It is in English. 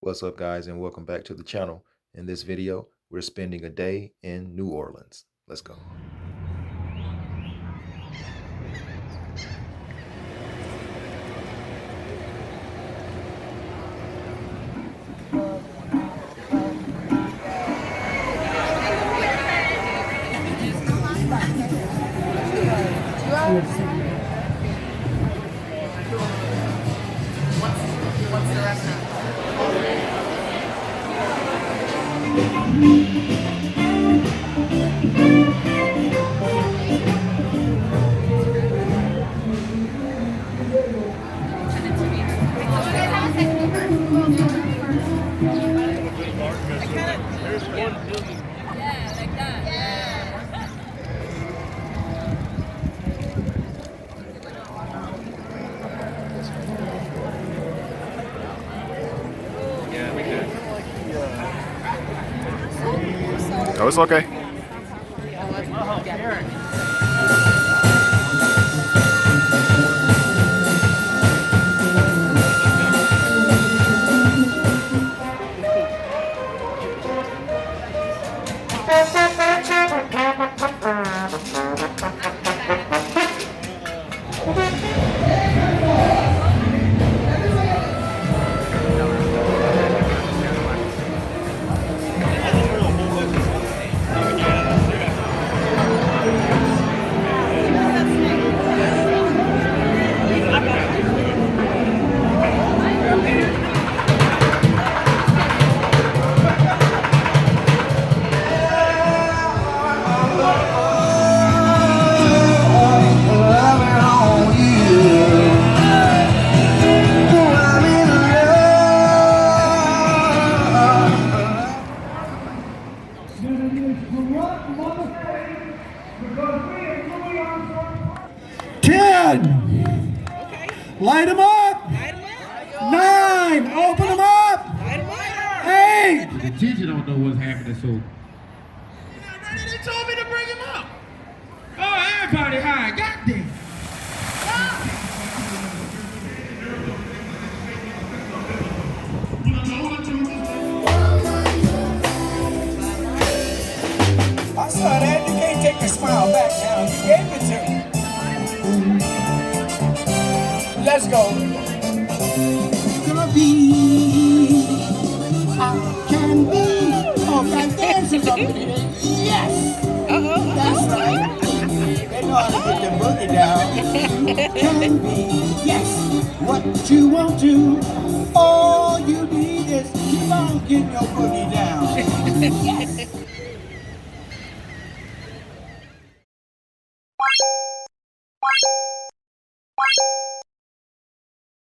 What's up, guys, and welcome back to the channel. In this video, we're spending a day in New Orleans. Let's go. What's the restaurant? Yeah, like that. Oh, it's okay. Light them up! 9! Open them up! 8! The teacher don't know what's happening, so. They told me to bring him up! Oh, everybody high! Goddamn! I saw that. You can't take the smile back now. You gave it to me. Let's go. Gonna be, I can be. Oh, got dancers up in here. Yes. That's right. They know how to get the boogie down. Can be, yes. What you want to. All you need is keep on getting your boogie down. Yes.